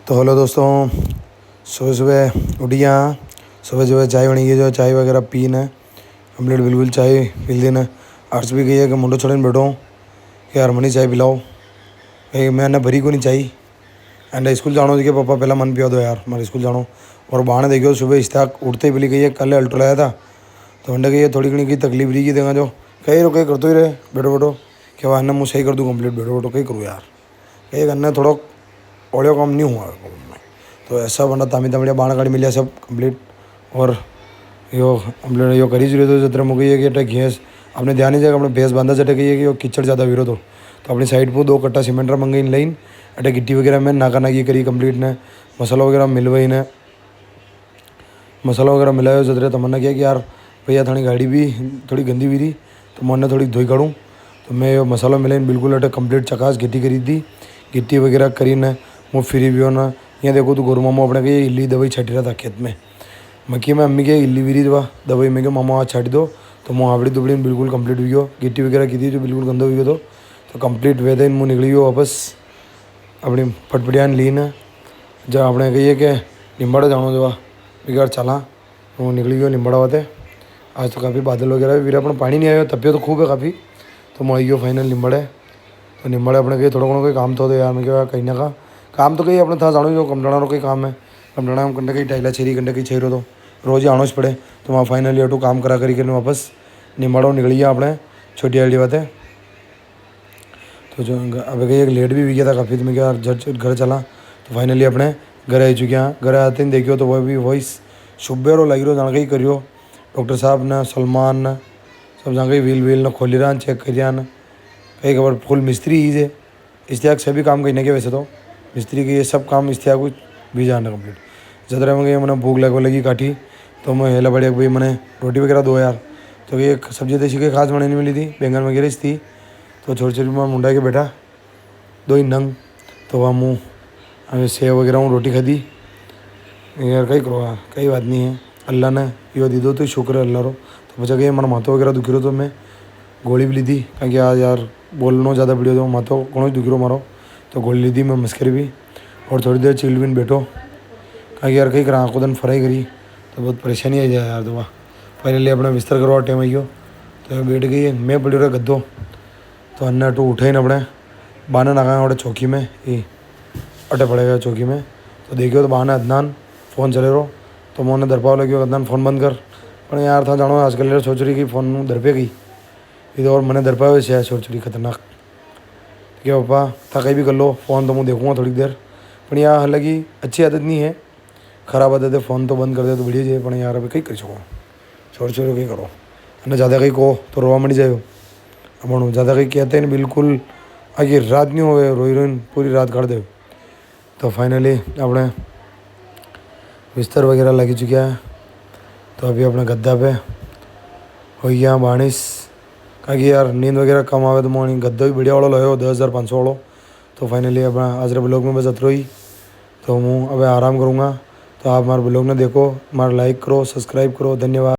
तो हेलो दोस्तों, सुबह सुबह उठिया। सुबह सुबह चाय बनी है, जो चाय वगैरह पीन है कम्प्लीट बिल्कुल चाय पी दिन। अर्ज भी गई है कि मुंडो छोड़ने बैठो कि यार मनी चाय पिलाओ, कहीं मैंने भरी को नहीं चाहिए। एंड स्कूल जानो देखिए पापा पहला मन पिया दो यार हमारे स्कूल जानो। और बाहर देखियो सुबह इस्ताक उठते ही बिली गई है, कल अल्टो लाया था तो अंडे गई है थोड़ी घनी की तकलीफ रही देगा जो कहीं रो कहीं करते ही रहे बैठो बैठो कि वह मुँह सही कर दूँ कम्प्लीट बैठो बैठो कहीं करूँ यार, कहीं करना थोड़ा ऑडियो काम नहीं हुआ तो ऐसा बना तामी तमिया बाण गाड़ी मिलिया सब कंप्लीट। और यो कंप्लीट यो करी जो तो जत्र मुझे है कि अटे घेस आपने ध्यान ही जाएगा अपने भैंस बांधा चटे गई है कि कीचड़ ज़्यादा विरोध हो तो अपनी साइड पर 2 कट्टा सीमेंट मंगई इन लाइन अटे गिट्टी वगैरह में नाका नाकी करी कंप्लीट ने मसाला वगैरह मिलवाई ने मसाला वगैरह मिलाया जतरे तो मैंने किया कि यार भैया थानी गाड़ी भी थोड़ी गंदी हुई थी तो मैंने थोड़ी धोई काढ़ूँ तो मैं यो मसाला मिलाइन बिल्कुल अटे कंप्लीट चकास गिट्टी करी थी गिट्टी वगैरह करी ने मुँह फ्री भी होना। यहाँ देखो तो गोरू मामा अपने के इल्ली दवाई छाटी रहा था खेत में मक्की में अम्मी के इल्ली विरी दवा दवाई में के मामा आज छाटी दो तो मुँह आवड़ी दुबड़ी बिल्कुल कंप्लीट हुई हो गिट्टी वगैरह की थी जो बिल्कुल गंदा हुई हो तो कंप्लीट वे दिन मुँह निकली हो वापस अपनी फटफटियान ली ने जब अपने कहिए कि निम्बाड़ा जानो जवा बिगाड़ चला वो निकली गयो निम्बाड़ा वाते। आज तो काफ़ी बादल वगैरह वीर अपना पानी नहीं आया तबियत तो खूब है काफ़ी तो मैं गयो फाइनल निम्बाड़े तो निम्बाड़े अपने कहीं थोड़ा कोई काम तो यार मैं क्या कहीं ना का काम तो कहीं अपने था जानो जो कमडाना कोई काम है कमडाना हम कंडे कहीं टाइला छेरी कंडे कहीं छेरो तो रोज़ ही आना पड़े तो वहाँ फाइनली ऑटो काम करा करी कर वापस निम्बाड़ो निकली गया अपने छोटी आइडी बातें। तो जो अब कहीं एक लेट भी गया था काफ़ी तो मैं क्या झट घर चला तो फाइनली अपने घर आ चुके हैं। घर आते ही देखियो तो वह भी वॉइस शुभेरो लगी रहो जान कहीं करियो डॉक्टर साहब ने सलमान ने सब जान कहीं व्हील ने खोली रहा चेक करिया न कहीं खबर फुल मिस्त्री ही है इश्तियाक से भी काम करने के वैसे तो मिस्त्री के ये सब काम इश्तियाक को भी जाना कम्प्लीट जतरे में गए मैंने भूख लगी काठी तो मैं हेला बढ़िया भाई मैंने रोटी वगैरह दो यार तो ये सब्जी देसी के खास बनाने मिली थी बैंगन वगैरह थी तो छोटी छोटी मैं मुंडा के बैठा 2 ही नंग तो वह मुँह हमें सेव वगैरह हूँ रोटी खादी यार कहीं करो यार कई बात नहीं है अल्लाह ने यो दी दो तो शुक्र है अल्लाह रो तो बचा गई मन माथो वगैरह दुखी रहो तो मैं गोली भी ली थी क्योंकि आज यार बोलना ज़्यादा वीडियो तो माथो कौन दुखी रहो मारो तो गोली ली थी मैं मस्करी भी और थोड़ी देर चिल्ड बिन बैठो क्योंकि यार कहीं करा आँखों दिन फ्राई करी तो बहुत परेशानी आ जाए यार तो वह फाइनली अपना बिस्तर करवा टाइम आई हो तो बैठ गई मैं पड़ी रहा गद्दो तो अन्ना टू उठे ही न अपने बाना नागा और चौकी में ये अटे पड़ेगा चौकी में तो देखियो तो बहाना अदनान फ़ोन चले रहो तो मैं उन्हें दरपाव लगी अदनान फ़ोन बंद कर पर यार था जानो आजकल यार सोच रही कि फ़ोन दर पे गई इधर और मैंने दरपाव से सोच रही खतरनाक क्या पापा था कहीं भी कर लो फ़ोन तो मैं देखूँगा थोड़ी देर पर यार हालांकि अच्छी आदत नहीं है ख़राब आदत है फ़ोन तो बंद कर दे तो बढ़िया जाए पर यार अभी कहीं कर सको छोड़ छोड़ कहीं करो ना ज़्यादा कहीं कहो तो रोवा मड़ी जाए अपन ज़्यादा कहीं कहते हैं बिल्कुल आगे रात नहीं हो रोइन पूरी रात काट दे तो फाइनली अपने बिस्तर वगैरह लगी चुका है तो अभी अपने गद्दा पे हो गया बारिश कि यार नींद वगैरह कम आवे तो मैं गद्दा भी बढ़िया वाला लो 10,500 वालों तो फाइनली अपना आज ब्लॉग में बस अतरो ही तो मैं अब आराम करूँगा तो आप हमारे ब्लॉग में देखो हमारा लाइक करो सब्सक्राइब करो धन्यवाद।